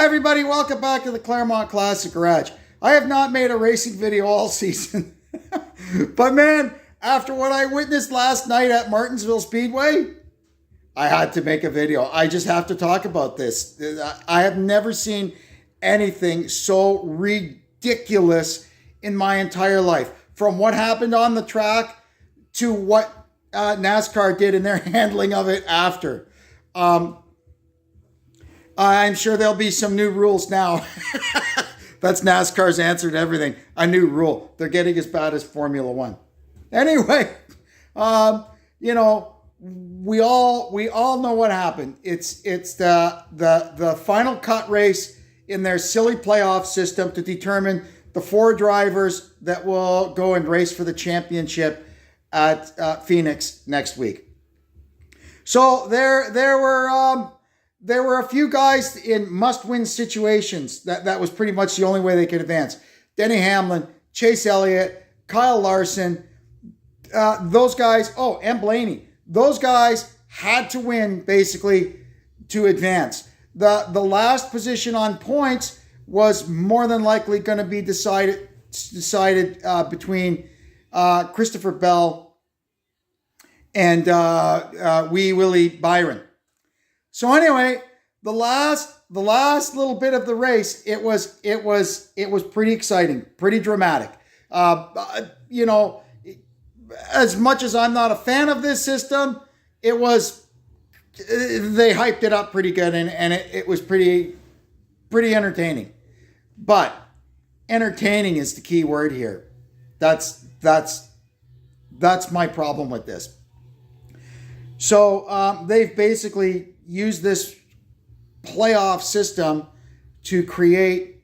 Hi everybody, welcome back to the Claremont Classic Garage. I have not made a racing video all season. But man, after what I witnessed last night at Martinsville Speedway, I had to make a video. I just have to talk about this. I have never seen anything so ridiculous in my entire life. From what happened on the track to what NASCAR did in their handling of it after. I'm sure there'll be some new rules now. That's NASCAR's answer to everything. A new rule. They're getting as bad as Formula One. Anyway, we all know what happened. It's the final cut race in their silly playoff system to determine the 4 drivers that will go and race for the championship at Phoenix next week. So there were a few guys in must-win situations. That was pretty much the only way they could advance. Denny Hamlin, Chase Elliott, Kyle Larson, those guys. Oh, and Blaney. Those guys had to win basically to advance. The last position on points was more than likely going to be decided between Christopher Bell and Wee Willie Byron. So anyway, the last little bit of the race, it was pretty exciting, pretty dramatic. As much as I'm not a fan of this system, they hyped it up pretty good, and it was pretty entertaining. But entertaining is the key word here. That's my problem with this. So they've basically used this playoff system to create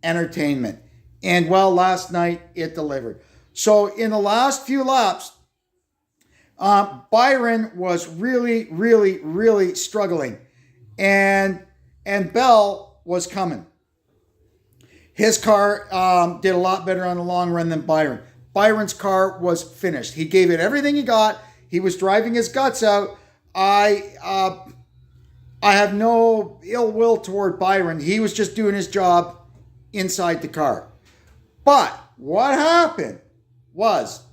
entertainment. And well, last night it delivered. So in the last few laps, Byron was really struggling. And Bell was coming. His car did a lot better on the long run than Byron. Byron's car was finished. He gave it everything he got. He was driving his guts out. I have no ill will toward Byron. He was just doing his job inside the car. But what happened was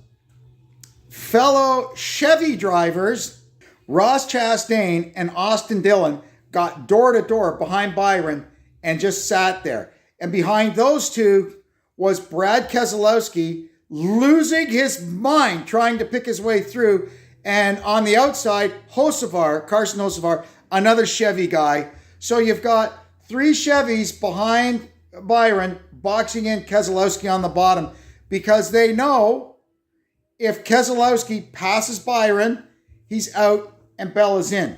fellow Chevy drivers, Ross Chastain and Austin Dillon, got door to door behind Byron and just sat there. And behind those two was Brad Keselowski losing his mind trying to pick his way through. And on the outside, Carson Hocevar, another Chevy guy. So you've got 3 Chevys behind Byron boxing in Keselowski on the bottom because they know if Keselowski passes Byron, he's out and Bell is in.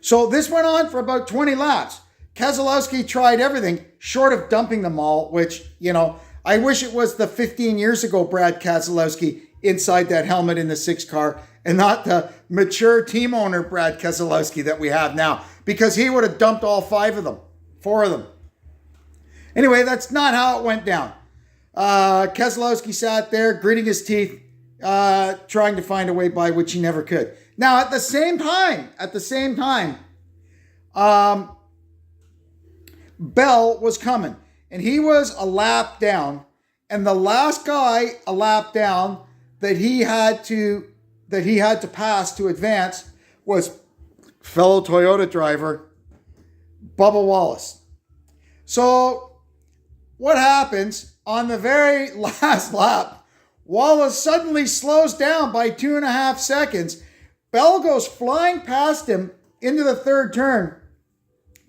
So this went on for about 20 laps. Keselowski tried everything short of dumping them all, which, I wish it was the 15 years ago Brad Keselowski inside that helmet in the 6 car and not the mature team owner Brad Keselowski that we have now, because he would have dumped all 4 of them. Anyway, that's not how it went down. Keselowski sat there gritting his teeth, trying to find a way by, which he never could. Now, at the same time, Bell was coming, and he was a lap down, and the last guy a lap down that he had to pass to advance was fellow Toyota driver Bubba Wallace. So what happens on the very last lap? Wallace suddenly slows down by 2.5 seconds. Bell goes flying past him into the 3rd turn.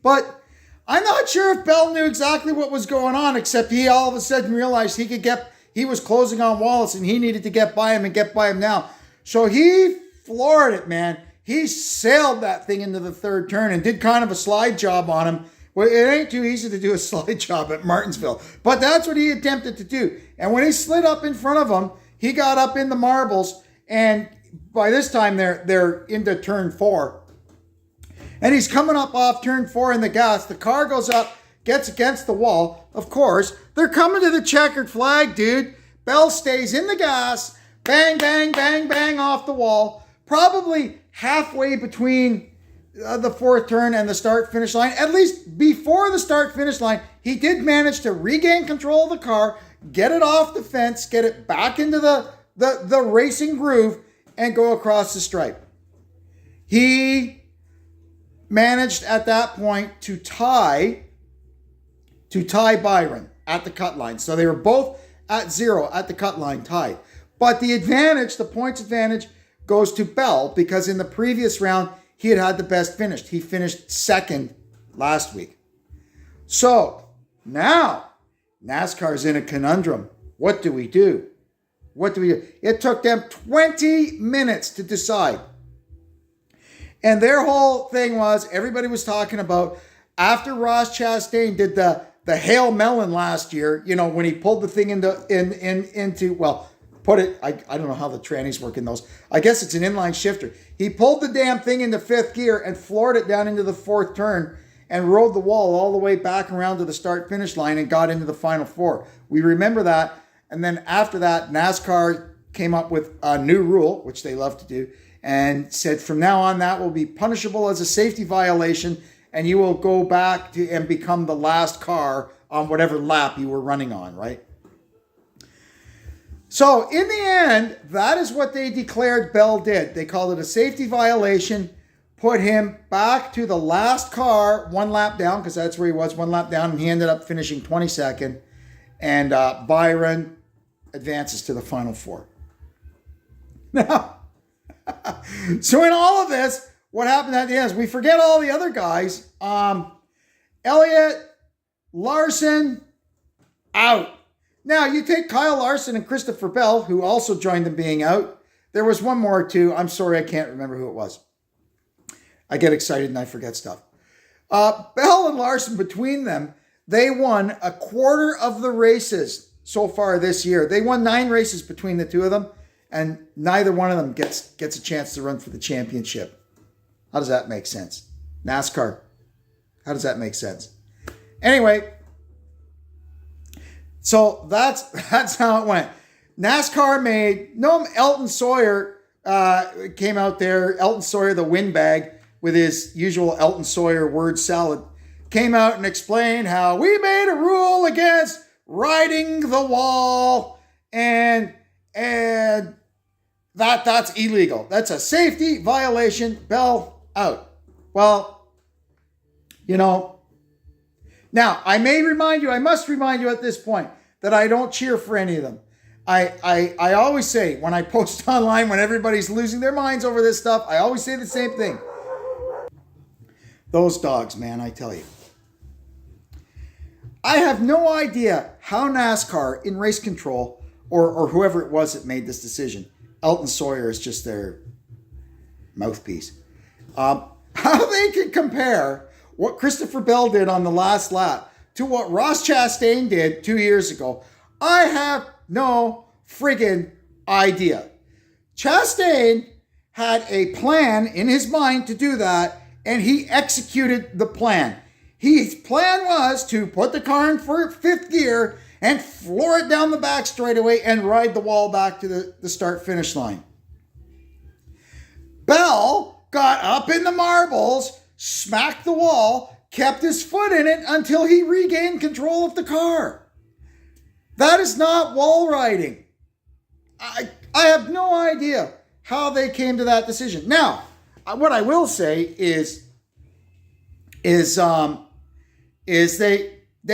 But I'm not sure if Bell knew exactly what was going on, except he all of a sudden realized he was closing on Wallace and he needed to get by him and get by him now. So he floored it, man. He sailed that thing into the 3rd turn and did kind of a slide job on him. Well, it ain't too easy to do a slide job at Martinsville, but that's what he attempted to do. And when he slid up in front of him, he got up in the marbles, and by this time they're into turn 4. And he's coming up off turn 4 in the gas. The car goes up, gets against the wall. Of course, they're coming to the checkered flag, dude. Bell stays in the gas. Bang, bang, bang, bang off the wall. Probably halfway between the fourth turn and the start-finish line, at least before the start-finish line, he did manage to regain control of the car, get it off the fence, get it back into the racing groove, and go across the stripe. He managed at that point to tie Byron at the cut line. So they were both at 0 at the cut line, tied. But the advantage, the points advantage, goes to Bell because in the previous round, he had the best finish. He finished second last week. So now NASCAR's in a conundrum. What do we do? What do we do? It took them 20 minutes to decide. And their whole thing was, everybody was talking about, after Ross Chastain did the Hail Melon last year, you know, when he pulled the thing into well, put it, I don't know how the trannies work in those. I guess it's an inline shifter. He pulled the damn thing into fifth gear and floored it down into the fourth turn and rode the wall all the way back around to the start-finish line and got into the final four. We remember that. And then after that, NASCAR came up with a new rule, which they love to do, and said from now on that will be punishable as a safety violation, and you will go back to and become the last car on whatever lap you were running on, right? So in the end, that is what they declared Bell did. They called it a safety violation, put him back to the last car, one lap down, because that's where he was, one lap down, and he ended up finishing 22nd. And Byron advances to the final four. Now, so in all of this, what happened at the end is we forget all the other guys. Elliott, Larson, out. Now, you take Kyle Larson and Christopher Bell, who also joined them being out. There was one more, too. I'm sorry, I can't remember who it was. I get excited and I forget stuff. Bell and Larson, between them, they won a quarter of the races so far this year. They won 9 races between the two of them, and neither one of them gets a chance to run for the championship. How does that make sense? NASCAR. How does that make sense? Anyway, so that's how it went. NASCAR Elton Sawyer came out there. Elton Sawyer, the windbag, with his usual Elton Sawyer word salad, came out and explained how we made a rule against riding the wall and that's illegal. That's a safety violation. Bell out. Well, you know, now I must remind you at this point that I don't cheer for any of them. I always say when I post online, when everybody's losing their minds over this stuff, I always say the same thing. Those dogs, man, I tell you. I have no idea how NASCAR in race control or whoever it was that made this decision, Elton Sawyer is just their mouthpiece, how they can compare what Christopher Bell did on the last lap to what Ross Chastain did 2 years ago. I have no friggin' idea. Chastain had a plan in his mind to do that, and he executed the plan. His plan was to put the car in for fifth gear and floor it down the back straightaway and ride the wall back to the start-finish line. Bell got up in the marbles, smacked the wall, kept his foot in it until he regained control of the car. That is not wall riding. I have no idea how they came to that decision. Now, what I will say is they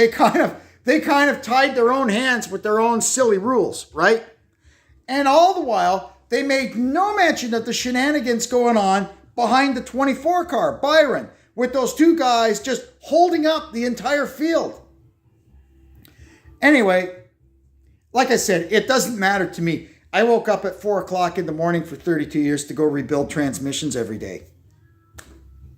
kind of tied their own hands with their own silly rules, right? And all the while, they made no mention of the shenanigans going on behind the 24 car, Byron, with those two guys just holding up the entire field. Anyway, like I said, it doesn't matter to me. I woke up at 4 o'clock in the morning for 32 years to go rebuild transmissions every day.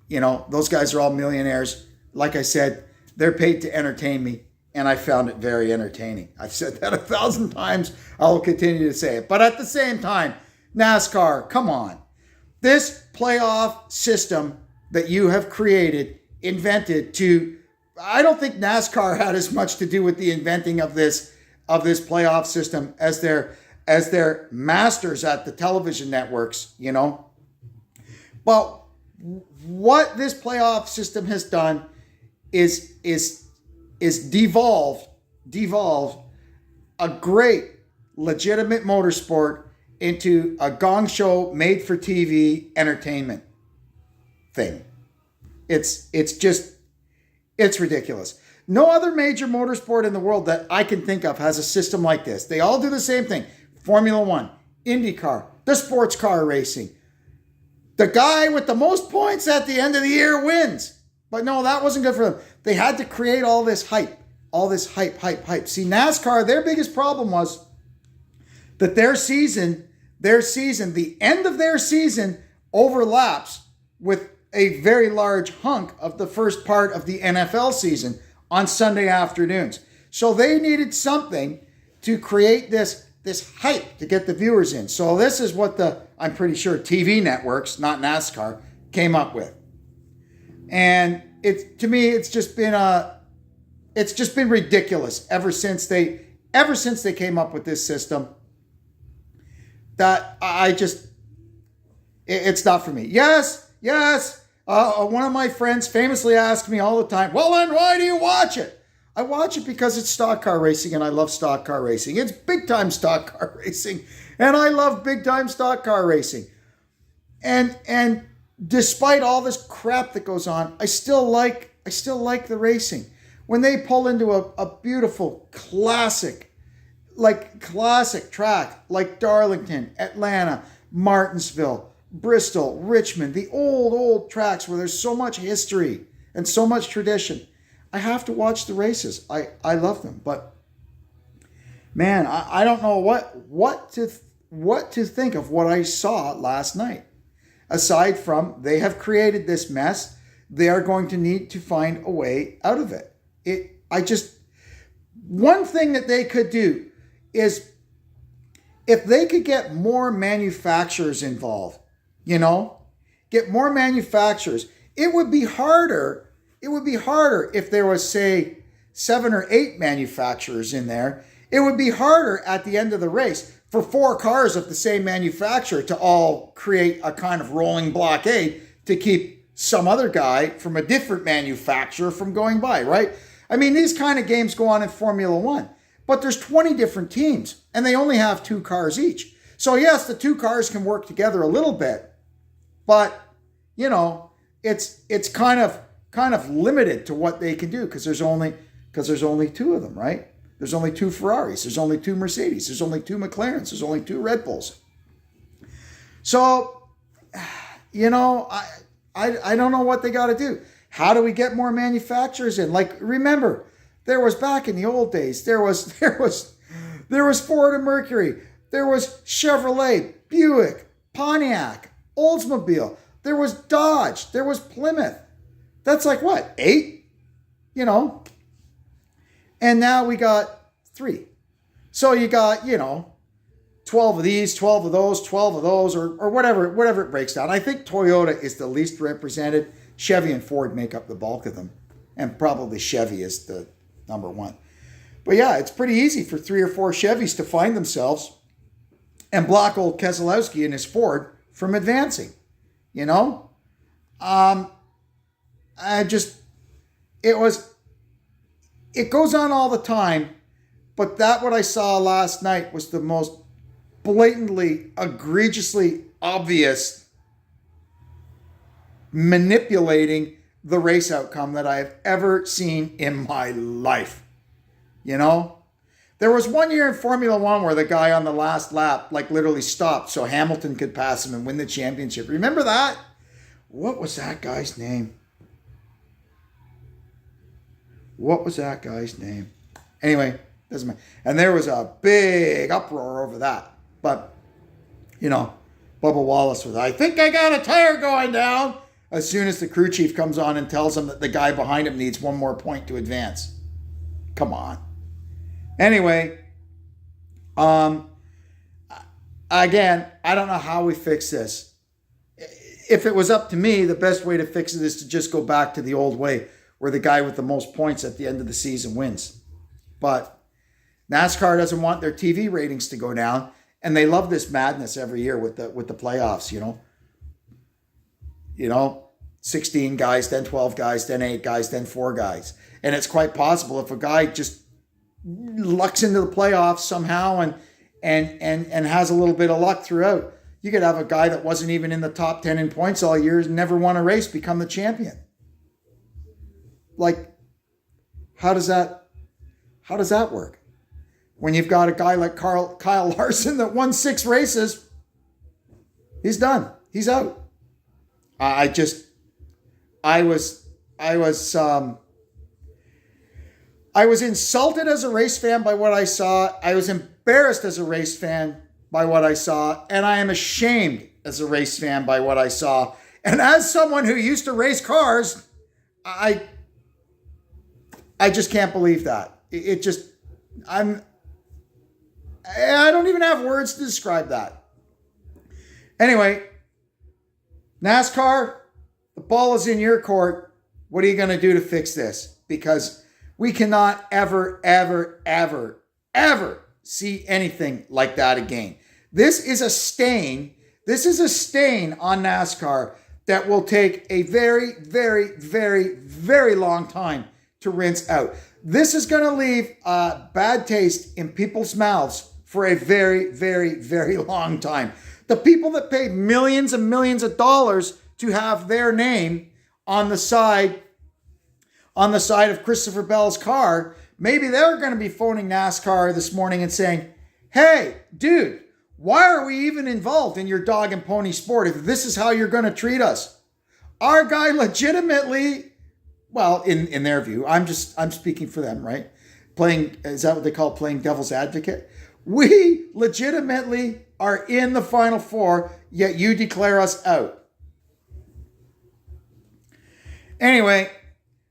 You know, those guys are all millionaires. Like I said, they're paid to entertain me, and I found it very entertaining. I've said that 1,000 times. I will continue to say it. But at the same time, NASCAR, come on. This playoff system that you have invented I don't think NASCAR had as much to do with the inventing of this playoff system as their masters at the television networks, you know. But what this playoff system has done is devolved a great legitimate motorsport into a Gong Show made for TV entertainment thing. It's ridiculous. No other major motorsport in the world that I can think of has a system like this. They all do the same thing. Formula One, IndyCar, the sports car racing. The guy with the most points at the end of the year wins. But no, that wasn't good for them. They had to create all this hype. See, NASCAR, their biggest problem was that their season, the end of their season overlaps with a very large hunk of the first part of the NFL season on Sunday afternoons. So they needed something to create this hype to get the viewers in. So this is what I'm pretty sure TV networks, not NASCAR, came up with. And to me, it's just been ridiculous ever since they came up with this system. That it's not for me. Yes. One of my friends famously asks me all the time, well, then why do you watch it? I watch it because it's stock car racing and I love stock car racing. It's big time stock car racing and I love big time stock car racing. And despite all this crap that goes on, I still like the racing. When they pull into a beautiful classic track like Darlington, Atlanta, Martinsville, Bristol, Richmond, the old tracks where there's so much history and so much tradition, I have to watch the races. I love them, but man, I don't know what to think of what I saw last night. Aside from they have created this mess, they are going to need to find a way out of it. One thing that they could do is if they could get more manufacturers involved, get more manufacturers. It would be harder if there was, say, 7 or 8 manufacturers in there. It would be harder at the end of the race for 4 cars of the same manufacturer to all create a kind of rolling blockade to keep some other guy from a different manufacturer from going by, right? I mean, these kind of games go on in Formula One, but there's 20 different teams and they only have 2 cars each. So yes, the 2 cars can work together a little bit, but it's kind of limited to what they can do because there's only 2 of them, right? There's only 2 Ferraris, there's only 2 Mercedes, there's only 2 McLarens, there's only 2 Red Bulls. So, I don't know what they got to do. How do we get more manufacturers in? Like, remember, there was back in the old days, there was Ford and Mercury, there was Chevrolet, Buick, Pontiac, Oldsmobile, there was Dodge, there was Plymouth. That's like what, 8? And now we got 3. So you got, 12 of these, 12 of those, 12 of those, or whatever it breaks down. I think Toyota is the least represented. Chevy and Ford make up the bulk of them. And probably Chevy is the number 1. But yeah, it's pretty easy for 3 or 4 Chevys to find themselves and block old Keselowski and his Ford from advancing. It goes on all the time, but what I saw last night was the most blatantly, egregiously obvious manipulating the race outcome that I have ever seen in my life. There was one year in Formula One where the guy on the last lap literally stopped so Hamilton could pass him and win the championship. Remember that? What was that guy's name? Anyway, doesn't matter. And there was a big uproar over that. But, Bubba Wallace was, I think I got a tire going down. As soon as the crew chief comes on and tells him that the guy behind him needs 1 more point to advance. Come on. Anyway, again, I don't know how we fix this. If it was up to me, the best way to fix it is to just go back to the old way where the guy with the most points at the end of the season wins. But NASCAR doesn't want their TV ratings to go down, and they love this madness every year with the playoffs, 16 guys, then 12 guys, then 8 guys, then 4 guys. And it's quite possible if a guy just lucks into the playoffs somehow and has a little bit of luck throughout, you could have a guy that wasn't even in the top 10 in points all year, never won a race, become the champion. Like, how does that work? When you've got a guy like Kyle Larson that won 6 races, he's done. He's out. I was insulted as a race fan by what I saw. I was embarrassed as a race fan by what I saw. And I am ashamed as a race fan by what I saw. And as someone who used to race cars, I just can't believe that. I don't even have words to describe that. Anyway, NASCAR, the ball is in your court. What are you going to do to fix this? Because we cannot ever, ever, ever, ever see anything like that again. This is a stain. This is a stain on NASCAR that will take a very, very, very, very long time to rinse out. This is going to leave a bad taste in people's mouths for a very, very, very long time. The people that paid millions and millions of dollars to have their name on the side of Christopher Bell's car, maybe they're going to be phoning NASCAR this morning and saying, hey, dude, why are we even involved in your dog and pony sport if this is how you're going to treat us? Our guy legitimately, well, in their view, I'm speaking for them, right? Is that what they call playing devil's advocate? We legitimately are in the Final Four, yet you declare us out. Anyway,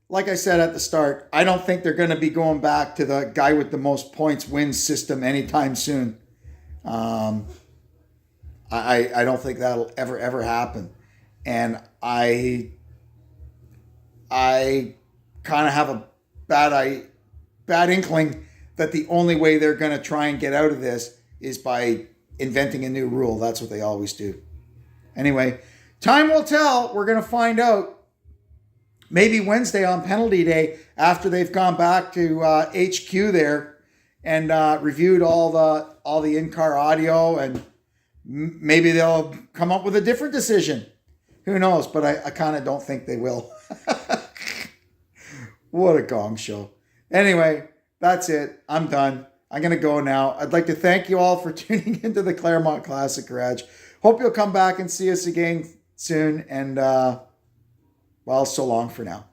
like I said at the start, I don't think they're going to be going back to the guy with the most points wins system anytime soon. I don't think that'll ever happen. And I kind of have a bad inkling that the only way they're going to try and get out of this is by inventing a new rule. That's what they always do. Anyway, time will tell. We're going to find out. Maybe Wednesday on penalty day after they've gone back to HQ there and reviewed all the in-car audio, and maybe they'll come up with a different decision. Who knows? But I kind of don't think they will. What a gong show. Anyway, that's it. I'm done. I'm going to go now. I'd like to thank you all for tuning into the Claremont Classic Garage. Hope you'll come back and see us again soon. And, well, so long for now.